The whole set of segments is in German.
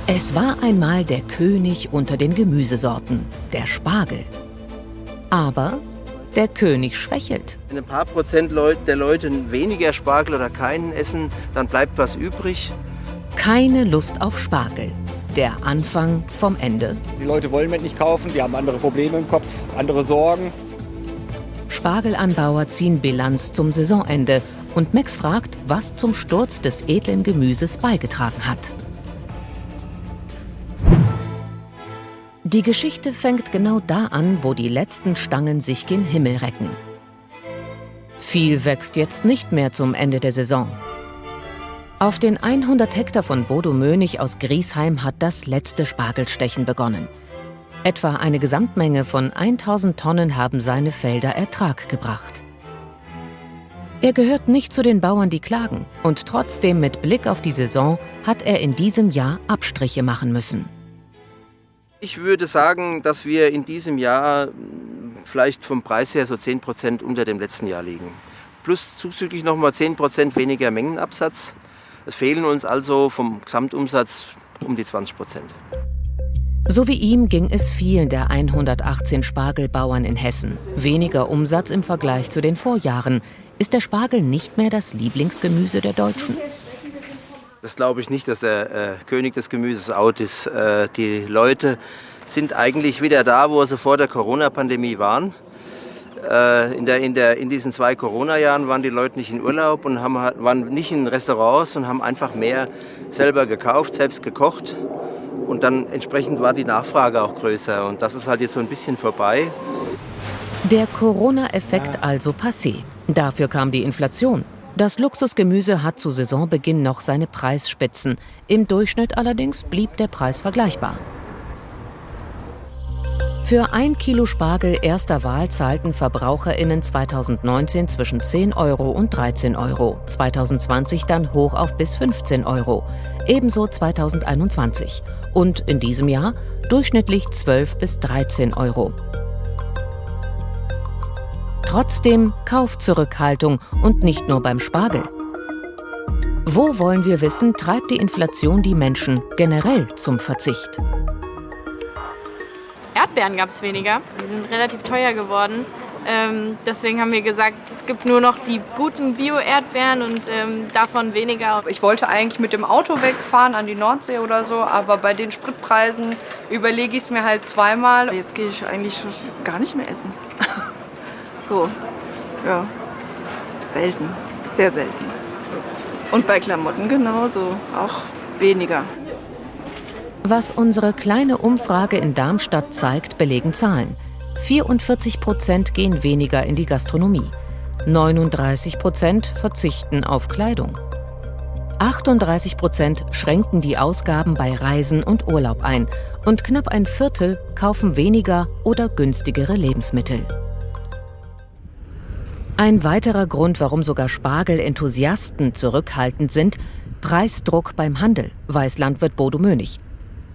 Es war einmal der König unter den Gemüsesorten, der Spargel. Aber der König schwächelt. Wenn ein paar Prozent der Leute weniger Spargel oder keinen essen, dann bleibt was übrig. Keine Lust auf Spargel. Der Anfang vom Ende. Die Leute wollen mit nicht kaufen, die haben andere Probleme im Kopf, andere Sorgen. Spargelanbauer ziehen Bilanz zum Saisonende. Und Max fragt, was zum Sturz des edlen Gemüses beigetragen hat. Die Geschichte fängt genau da an, wo die letzten Stangen sich gen Himmel recken. Viel wächst jetzt nicht mehr zum Ende der Saison. Auf den 100 Hektar von Bodo Mönig aus Griesheim hat das letzte Spargelstechen begonnen. Etwa eine Gesamtmenge von 1000 Tonnen haben seine Felder Ertrag gebracht. Er gehört nicht zu den Bauern, die klagen. Und trotzdem mit Blick auf die Saison hat er in diesem Jahr Abstriche machen müssen. Ich würde sagen, dass wir in diesem Jahr vielleicht vom Preis her so 10% unter dem letzten Jahr liegen. Plus zuzüglich nochmal 10% weniger Mengenabsatz. Es fehlen uns also vom Gesamtumsatz um die 20%. So wie ihm ging es vielen der 118 Spargelbauern in Hessen. Weniger Umsatz im Vergleich zu den Vorjahren. Ist der Spargel nicht mehr das Lieblingsgemüse der Deutschen? Das glaube ich nicht, dass der König des Gemüses out ist. Die Leute sind eigentlich wieder da, wo sie vor der Corona-Pandemie waren. In diesen 2 Corona-Jahren waren die Leute nicht in Urlaub und waren nicht in Restaurants und haben einfach mehr selber gekauft, selbst gekocht. Und dann entsprechend war die Nachfrage auch größer. Und das ist halt jetzt so ein bisschen vorbei. Der Corona-Effekt also passé. Dafür kam die Inflation. Das Luxusgemüse hat zu Saisonbeginn noch seine Preisspitzen. Im Durchschnitt allerdings blieb der Preis vergleichbar. Für 1 Kilo Spargel erster Wahl zahlten VerbraucherInnen 2019 zwischen 10 Euro und 13 Euro, 2020 dann hoch auf bis 15 Euro, ebenso 2021 und in diesem Jahr durchschnittlich 12 bis 13 Euro. Trotzdem Kaufzurückhaltung und nicht nur beim Spargel. Wo wollen wir wissen, treibt die Inflation die Menschen generell zum Verzicht? Erdbeeren gab es weniger. Sie sind relativ teuer geworden. Deswegen haben wir gesagt, es gibt nur noch die guten Bio-Erdbeeren und davon weniger. Ich wollte eigentlich mit dem Auto wegfahren an die Nordsee oder so, aber bei den Spritpreisen überlege ich es mir halt zweimal. Jetzt gehe ich eigentlich schon gar nicht mehr essen. So, ja, selten, sehr selten. Und bei Klamotten genauso, auch weniger. Was unsere kleine Umfrage in Darmstadt zeigt, belegen Zahlen. 44% gehen weniger in die Gastronomie. 39% verzichten auf Kleidung. 38% schränken die Ausgaben bei Reisen und Urlaub ein. Und knapp ein Viertel kaufen weniger oder günstigere Lebensmittel. Ein weiterer Grund, warum sogar Spargel-Enthusiasten zurückhaltend sind: Preisdruck beim Handel, weiß Landwirt Bodo Mönig.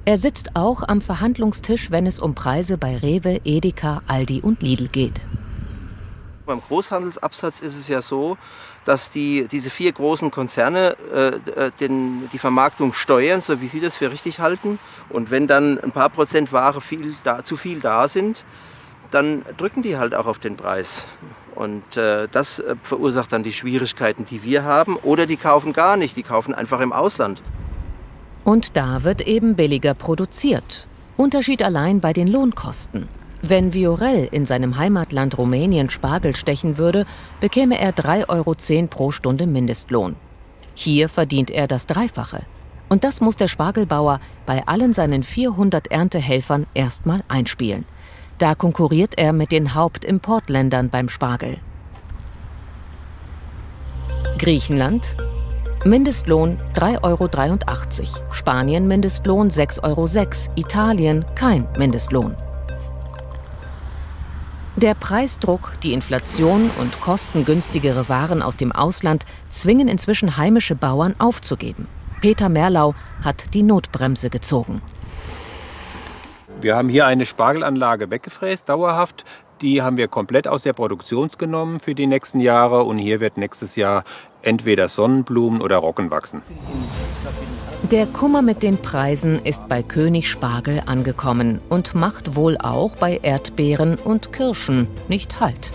Er sitzt auch am Verhandlungstisch, wenn es um Preise bei Rewe, Edeka, Aldi und Lidl geht. Beim Großhandelsabsatz ist es ja so, dass diese 4 großen Konzerne die Vermarktung steuern, so wie sie das für richtig halten. Und wenn dann ein paar Prozent Ware zu viel da sind, dann drücken die halt auch auf den Preis. Und das verursacht dann die Schwierigkeiten, die wir haben. Oder die kaufen gar nicht, die kaufen einfach im Ausland. Und da wird eben billiger produziert. Unterschied allein bei den Lohnkosten. Wenn Viorel in seinem Heimatland Rumänien Spargel stechen würde, bekäme er 3,10 Euro pro Stunde Mindestlohn. Hier verdient er das Dreifache. Und das muss der Spargelbauer bei allen seinen 400 Erntehelfern erstmal einspielen. Da konkurriert er mit den Hauptimportländern beim Spargel. Griechenland: Mindestlohn 3,83 Euro. Spanien Mindestlohn 6,06 Euro. Italien kein Mindestlohn. Der Preisdruck, die Inflation und kostengünstigere Waren aus dem Ausland zwingen inzwischen heimische Bauern aufzugeben. Peter Merlau hat die Notbremse gezogen. Wir haben hier eine Spargelanlage weggefräst, dauerhaft. Die haben wir komplett aus der Produktion genommen für die nächsten Jahre. Und hier wird nächstes Jahr entweder Sonnenblumen oder Roggen wachsen. Der Kummer mit den Preisen ist bei König Spargel angekommen und macht wohl auch bei Erdbeeren und Kirschen nicht Halt.